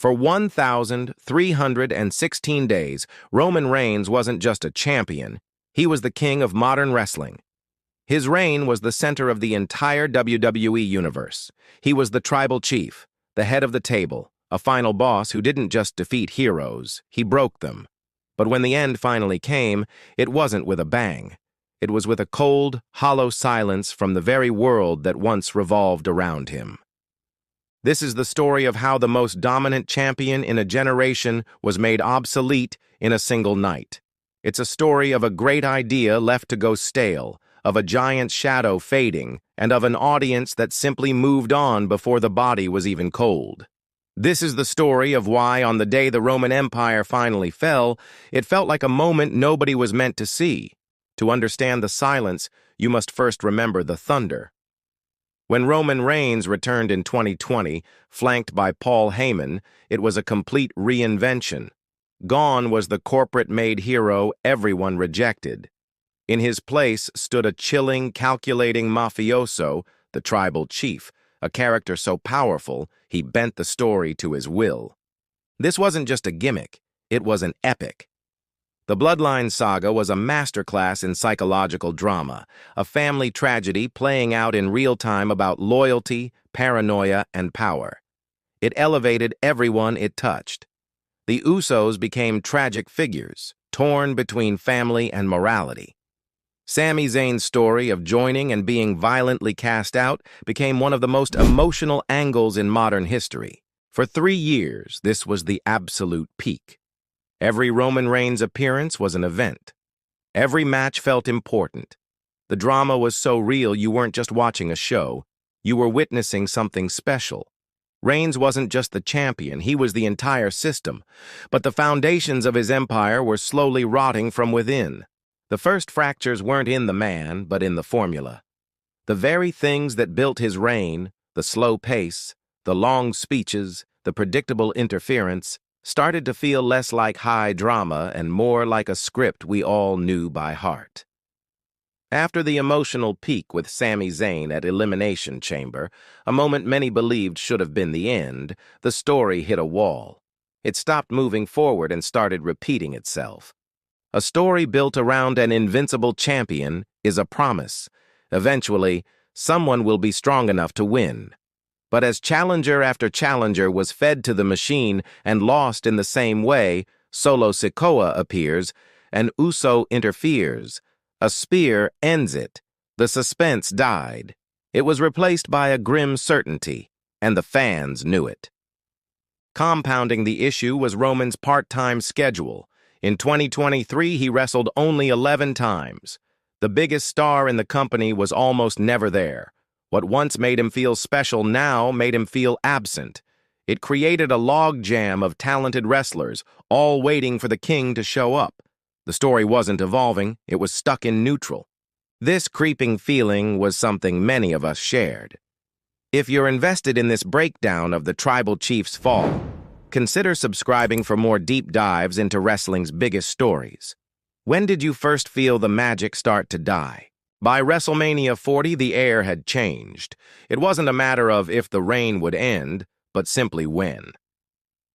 For 1,316 days, Roman Reigns wasn't just a champion, he was the king of modern wrestling. His reign was the center of the entire WWE universe. He was the tribal chief, the head of the table, a final boss who didn't just defeat heroes, he broke them. But when the end finally came, it wasn't with a bang. It was with a cold, hollow silence from the very world that once revolved around him. This is the story of how the most dominant champion in a generation was made obsolete in a single night. It's a story of a great idea left to go stale, of a giant shadow fading, and of an audience that simply moved on before the body was even cold. This is the story of why, on the day the Roman Empire finally fell, it felt like a moment nobody was meant to see. To understand the silence, you must first remember the thunder. When Roman Reigns returned in 2020, flanked by Paul Heyman, it was a complete reinvention. Gone was the corporate-made hero everyone rejected. In his place stood a chilling, calculating mafioso, the tribal chief, a character so powerful he bent the story to his will. This wasn't just a gimmick, it was an epic. The Bloodline saga was a masterclass in psychological drama, a family tragedy playing out in real time about loyalty, paranoia, and power. It elevated everyone it touched. The Usos became tragic figures, torn between family and morality. Sami Zayn's story of joining and being violently cast out became one of the most emotional angles in modern history. For 3 years, this was the absolute peak. Every Roman Reigns appearance was an event. Every match felt important. The drama was so real you weren't just watching a show, you were witnessing something special. Reigns wasn't just the champion, he was the entire system, but the foundations of his empire were slowly rotting from within. The first fractures weren't in the man, but in the formula. The very things that built his reign, the slow pace, the long speeches, the predictable interference, started to feel less like high drama and more like a script we all knew by heart. After the emotional peak with Sami Zayn at Elimination Chamber, a moment many believed should have been the end, the story hit a wall. It stopped moving forward and started repeating itself. A story built around an invincible champion is a promise. Eventually, someone will be strong enough to win. But as challenger after challenger was fed to the machine and lost in the same way, Solo Sikoa appears, an Uso interferes. A spear ends it. The suspense died. It was replaced by a grim certainty, and the fans knew it. Compounding the issue was Roman's part-time schedule. In 2023, he wrestled only 11 times. The biggest star in the company was almost never there. What once made him feel special now made him feel absent. It created a logjam of talented wrestlers, all waiting for the king to show up. The story wasn't evolving, it was stuck in neutral. This creeping feeling was something many of us shared. If you're invested in this breakdown of the tribal chief's fall, consider subscribing for more deep dives into wrestling's biggest stories. When did you first feel the magic start to die? By WrestleMania 40, the air had changed. It wasn't a matter of if the reign would end, but simply when.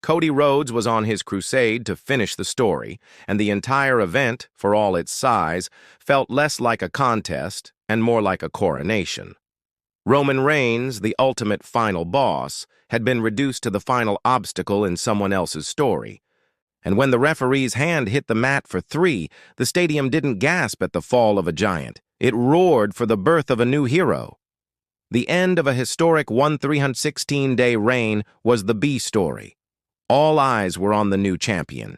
Cody Rhodes was on his crusade to finish the story, and the entire event, for all its size, felt less like a contest and more like a coronation. Roman Reigns, the ultimate final boss, had been reduced to the final obstacle in someone else's story. And when the referee's hand hit the mat for 3, the stadium didn't gasp at the fall of a giant. It roared for the birth of a new hero. The end of a historic 1,316-day reign was the B story. All eyes were on the new champion.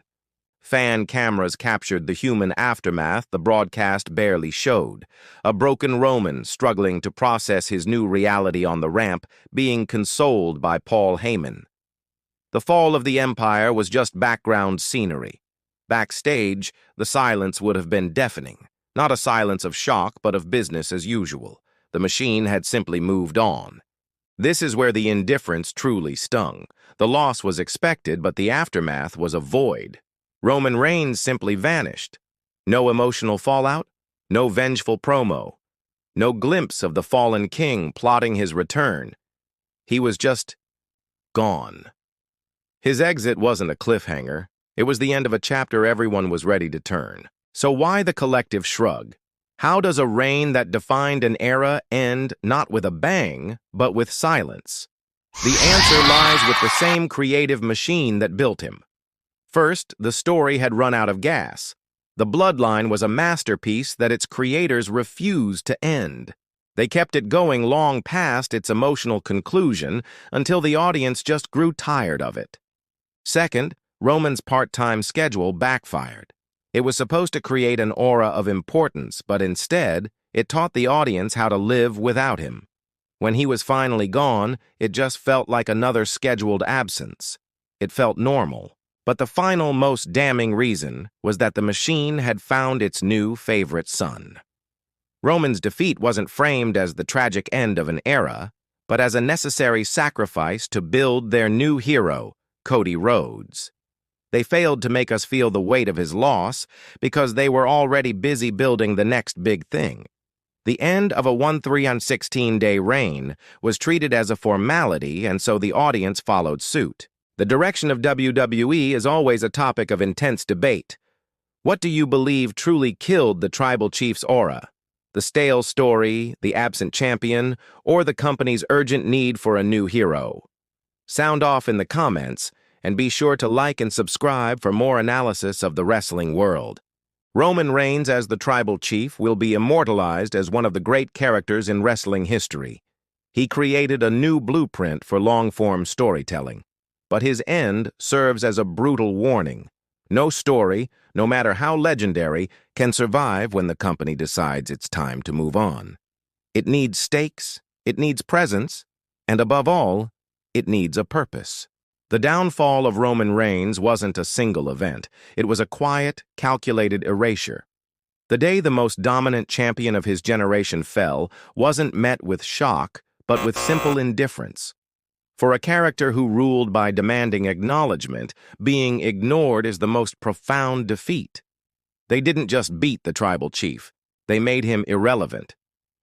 Fan cameras captured the human aftermath the broadcast barely showed. A broken Roman struggling to process his new reality on the ramp, being consoled by Paul Heyman. The fall of the Empire was just background scenery. Backstage, the silence would have been deafening. Not a silence of shock, but of business as usual. The machine had simply moved on. This is where the indifference truly stung. The loss was expected, but the aftermath was a void. Roman Reigns simply vanished. No emotional fallout, no vengeful promo, no glimpse of the fallen king plotting his return. He was just gone. His exit wasn't a cliffhanger. It was the end of a chapter everyone was ready to turn. So why the collective shrug? How does a reign that defined an era end not with a bang, but with silence? The answer lies with the same creative machine that built him. First, the story had run out of gas. The bloodline was a masterpiece that its creators refused to end. They kept it going long past its emotional conclusion until the audience just grew tired of it. Second, Roman's part-time schedule backfired. It was supposed to create an aura of importance, but instead, it taught the audience how to live without him. When he was finally gone, it just felt like another scheduled absence. It felt normal. But the final, most damning reason was that the machine had found its new favorite son. Roman's defeat wasn't framed as the tragic end of an era, but as a necessary sacrifice to build their new hero, Cody Rhodes. They failed to make us feel the weight of his loss because they were already busy building the next big thing. The end of a 13-16-day reign was treated as a formality, and so the audience followed suit. The direction of WWE is always a topic of intense debate. What do you believe truly killed the tribal chief's aura? The stale story, the absent champion, or the company's urgent need for a new hero? Sound off in the comments, and be sure to like and subscribe for more analysis of the wrestling world. Roman Reigns as the tribal chief will be immortalized as one of the great characters in wrestling history. He created a new blueprint for long-form storytelling. But his end serves as a brutal warning. No story, no matter how legendary, can survive when the company decides it's time to move on. It needs stakes, it needs presence, and above all, it needs a purpose. The downfall of Roman Reigns wasn't a single event. It was a quiet, calculated erasure. The day the most dominant champion of his generation fell wasn't met with shock, but with simple indifference. For a character who ruled by demanding acknowledgement, being ignored is the most profound defeat. They didn't just beat the tribal chief. They made him irrelevant.